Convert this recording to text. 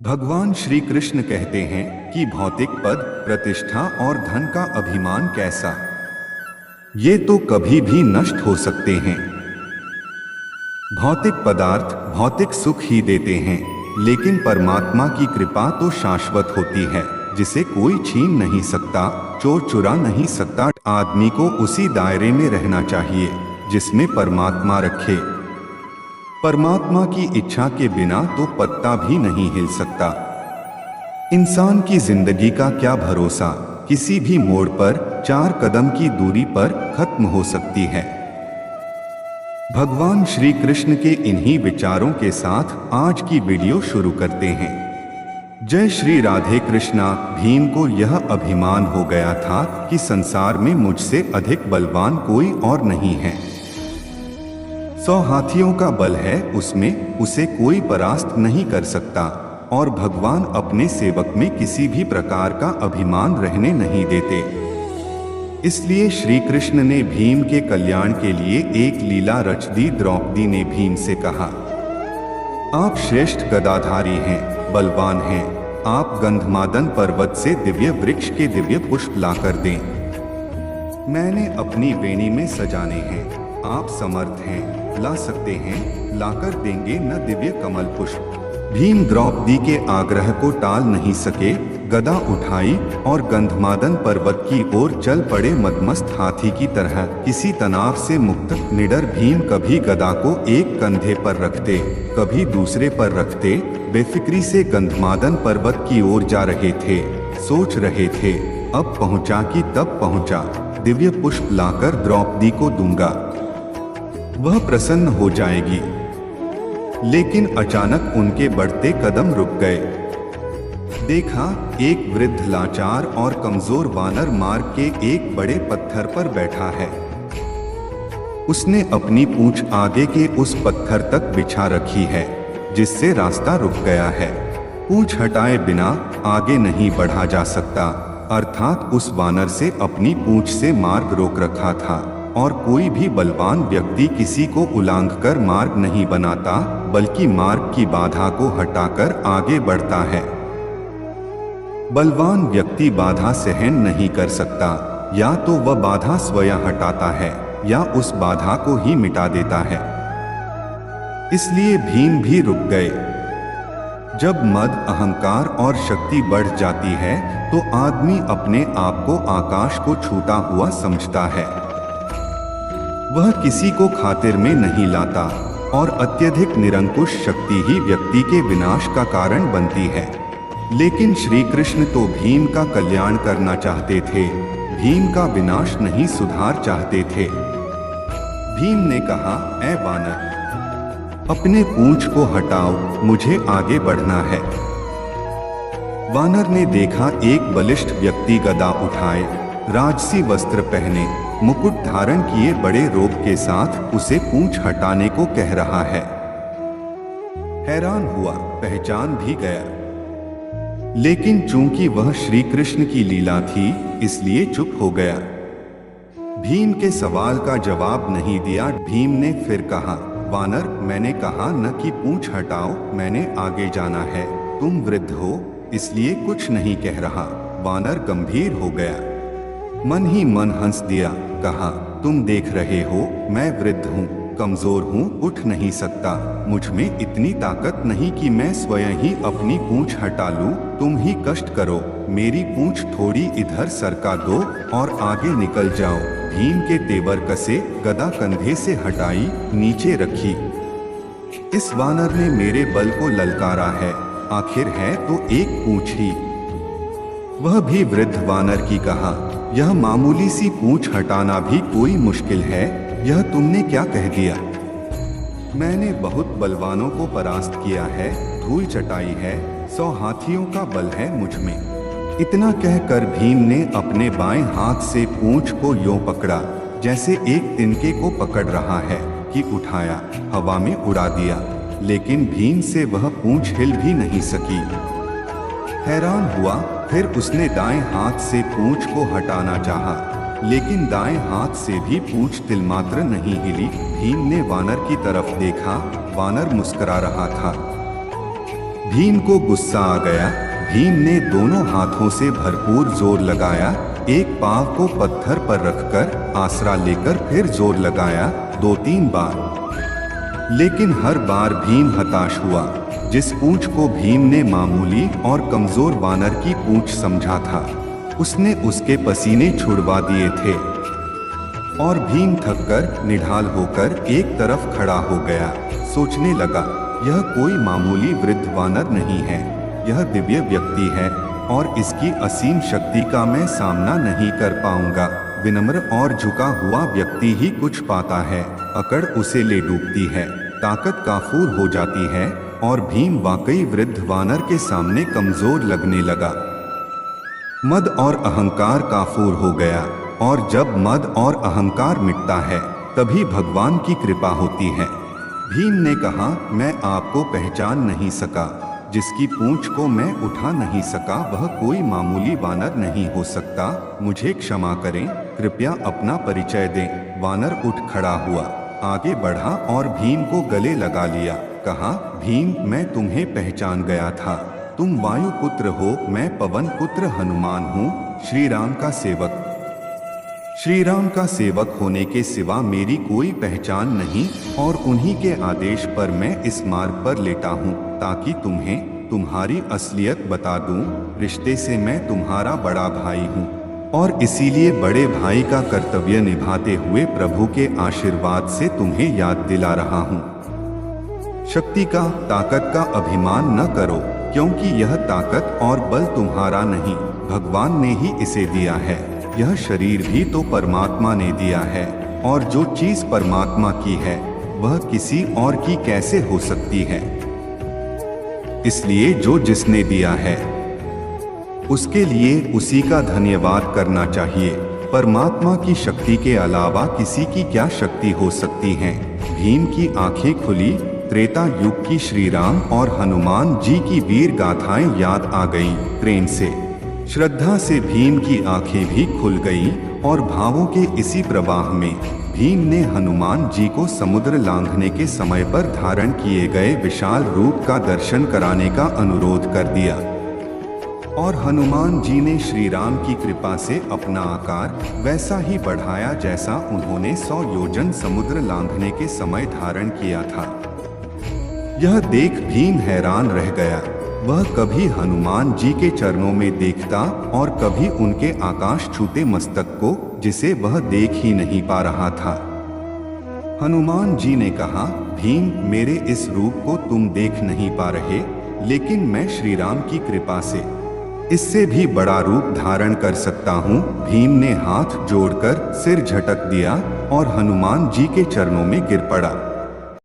भगवान श्री कृष्ण कहते हैं कि भौतिक पद, प्रतिष्ठा और धन का अभिमान कैसा, ये तो कभी भी नष्ट हो सकते हैं। भौतिक पदार्थ भौतिक सुख ही देते हैं, लेकिन परमात्मा की कृपा तो शाश्वत होती है, जिसे कोई छीन नहीं सकता, चोर चुरा नहीं सकता। आदमी को उसी दायरे में रहना चाहिए जिसमें परमात्मा रखे। परमात्मा की इच्छा के बिना तो पत्ता भी नहीं हिल सकता। इंसान की जिंदगी का क्या भरोसा, किसी भी मोड़ पर 4 कदम की दूरी पर खत्म हो सकती है। भगवान श्री कृष्ण के इन्हीं विचारों के साथ आज की वीडियो शुरू करते हैं। जय श्री राधे कृष्णा। भीम को यह अभिमान हो गया था कि संसार में मुझसे अधिक बलवान कोई और नहीं है। 100 हाथियों का बल है उसमें, उसे कोई परास्त नहीं कर सकता। और भगवान अपने सेवक में किसी भी प्रकार का अभिमान रहने नहीं देते। इसलिए श्री कृष्ण ने भीम के कल्याण के लिए एक लीला रच दी। द्रौपदी ने भीम से कहा, आप श्रेष्ठ गदाधारी हैं, बलवान हैं। आप गंधमादन पर्वत से दिव्य वृक्ष के दिव्य पुष्प लाकर दें। मैंने अपनी वेणी में सजाने हैं। आप समर्थ हैं, ला सकते हैं, लाकर देंगे न दिव्य कमल पुष्प। भीम द्रौपदी के आग्रह को टाल नहीं सके। गदा उठाई और गंधमादन पर्वत की ओर चल पड़े। मदमस्त हाथी की तरह किसी तनाव से मुक्त निडर भीम कभी गदा को एक कंधे पर रखते, कभी दूसरे पर रखते, बेफिक्री से गंधमादन पर्वत की ओर जा रहे थे। सोच रहे थे, अब पहुंचा कि तब पहुंचा, दिव्य पुष्प लाकर द्रौपदी को दूंगा, वह प्रसन्न हो जाएगी। लेकिन अचानक उनके बढ़ते कदम रुक गए। देखा, एक वृद्ध लाचार और कमजोर वानर मार्ग के एक बड़े पत्थर पर बैठा है। उसने अपनी पूंछ आगे के उस पत्थर तक बिछा रखी है, जिससे रास्ता रुक गया है। पूंछ हटाए बिना आगे नहीं बढ़ा जा सकता, अर्थात उस वानर से अपनी पूंछ से मार्ग रोक रखा था। और कोई भी बलवान व्यक्ति किसी को उलांघकर मार्ग नहीं बनाता, बल्कि मार्ग की बाधा को हटाकर आगे बढ़ता है। बलवान व्यक्ति बाधा सहन नहीं कर सकता, या तो वह बाधा स्वयं हटाता है या उस बाधा को ही मिटा देता है। इसलिए भीम भी रुक गए। जब मद, अहंकार और शक्ति बढ़ जाती है तो आदमी अपने आप को आकाश को छूता हुआ समझता है। वह किसी को खातिर में नहीं लाता और अत्यधिक निरंकुश शक्ति ही व्यक्ति के विनाश का कारण बनती है। लेकिन श्री कृष्ण तो भीम का कल्याण करना चाहते थे, भीम का विनाश नहीं, सुधार चाहते थे। भीम ने कहा, ऐ वानर, अपने पूंछ को हटाओ, मुझे आगे बढ़ना है। वानर ने देखा, एक बलिष्ठ व्यक्ति गदा उठाए, राजसी वस्त्र पहने, मुकुट धारण किए बड़े रोब के साथ उसे पूंछ हटाने को कह रहा है। हैरान हुआ, पहचान भी गया। लेकिन चूंकि वह श्री कृष्ण की लीला थी, इसलिए चुप हो गया। भीम के सवाल का जवाब नहीं दिया। भीम ने फिर कहा, वानर, मैंने कहा न कि पूंछ हटाओ, मैंने आगे जाना है। तुम वृद्ध हो, इसलिए कुछ नहीं कह रहा। वानर गंभीर हो गया, मन ही मन हंस दिया, कहा, तुम देख रहे हो, मैं वृद्ध हूँ, कमजोर हूँ, उठ नहीं सकता। मुझ में इतनी ताकत नहीं कि मैं स्वयं ही अपनी पूंछ हटा लूं। तुम ही कष्ट करो, मेरी पूंछ थोड़ी इधर सरका दो और आगे निकल जाओ। भीम के तेवर कसे, गदा कंधे से हटाई, नीचे रखी। इस वानर ने मेरे बल को ललकारा है, आखिर है तो एक पूंछ ही। वह भी वृद्ध वानर की कहा, यह मामूली सी पूंछ हटाना भी कोई मुश्किल है, यह तुमने क्या कह दिया? मैंने बहुत बलवानों को परास्त किया है, धूल चटाई है, 100 हाथियों का बल है मुझ में। इतना कहकर भीम ने अपने बाएं हाथ से पूंछ को यूं पकड़ा, जैसे एक तिनके को पकड़ रहा है, कि उठाया, हवा में उड़ा दिया। लेकिन भीम से वह पूंछ हिल भी नहीं सकी। हैरान हुआ, फिर उसने दाएं हाथ से पूंछ को हटाना चाहा, लेकिन दाएं हाथ से भी पूंछ तिलमात्र नहीं हिली। भीम ने वानर की तरफ देखा, वानर मुस्कुरा रहा था। भीम को गुस्सा आ गया। भीम ने दोनों हाथों से भरपूर जोर लगाया। एक पांव को पत्थर पर रखकर आसरा लेकर फिर जोर लगाया 2-3 बार। लेकिन हर बार भीम हताश हुआ। जिस पूंछ को भीम ने मामूली और कमजोर वानर की पूंछ समझा था, उसने उसके पसीने छुड़वा दिए थे और भीम थककर निढाल होकर एक तरफ खड़ा हो गया। सोचने लगा, यह कोई मामूली वृद्ध वानर नहीं है, यह दिव्य व्यक्ति है और इसकी असीम शक्ति का मैं सामना नहीं कर पाऊंगा। विनम्र और झुका हुआ व्यक्ति ही कुछ पाता है, अकड़ उसे ले डूबती है, ताकत काफूर हो जाती है और भीम वाकई वृद्ध वानर के सामने कमजोर लगने लगा। मद और अहंकार काफूर हो गया और जब मद और अहंकार मिटता है तभी भगवान की कृपा होती है। भीम ने कहा, मैं आपको पहचान नहीं सका, जिसकी पूंछ को मैं उठा नहीं सका वह कोई मामूली वानर नहीं हो सकता, मुझे क्षमा करें, कृपया अपना परिचय दें। वानर उठ खड़ा हुआ, आगे बढ़ा और भीम को गले लगा लिया। कहा, भीम, मैं तुम्हें पहचान गया था, तुम वायु पुत्र हो, मैं पवन पुत्र हनुमान हूँ, श्री राम का सेवक। श्री राम का सेवक होने के सिवा मेरी कोई पहचान नहीं और उन्हीं के आदेश पर मैं इस मार्ग पर लेटा हूँ ताकि तुम्हें तुम्हारी असलियत बता दूं। रिश्ते से मैं तुम्हारा बड़ा भाई हूँ और इसीलिए बड़े भाई का कर्तव्य निभाते हुए प्रभु के आशीर्वाद से तुम्हें याद दिला रहा हूँ। शक्ति का, ताकत का अभिमान न करो, क्योंकि यह ताकत और बल तुम्हारा नहीं, भगवान ने ही इसे दिया है। यह शरीर भी तो परमात्मा ने दिया है और जो चीज परमात्मा की है वह किसी और की कैसे हो सकती है। इसलिए जो जिसने दिया है उसके लिए उसी का धन्यवाद करना चाहिए। परमात्मा की शक्ति के अलावा किसी की क्या शक्ति हो सकती है। भीम की आंखें खुली। त्रेता युग की श्री राम और हनुमान जी की वीर गाथाएं याद आ गईं। प्रेम से, श्रद्धा से भीम की आंखें भी खुल गईं और भावों के इसी प्रवाह में भीम ने हनुमान जी को समुद्र लांघने के समय पर धारण किए गए विशाल रूप का दर्शन कराने का अनुरोध कर दिया और हनुमान जी ने श्री राम की कृपा से अपना आकार वैसा ही बढ़ाया जैसा उन्होंने 100 योजन समुद्र लांघने के समय धारण किया था। यह देख भीम हैरान रह गया। वह कभी हनुमान जी के चरणों में देखता और कभी उनके आकाश छूते मस्तक को, जिसे वह देख ही नहीं पा रहा था। हनुमान जी ने कहा, भीम, मेरे इस रूप को तुम देख नहीं पा रहे, लेकिन मैं श्री राम की कृपा से इससे भी बड़ा रूप धारण कर सकता हूँ। भीम ने हाथ जोड़कर सिर झटक दिया और हनुमान जी के चरणों में गिर पड़ा।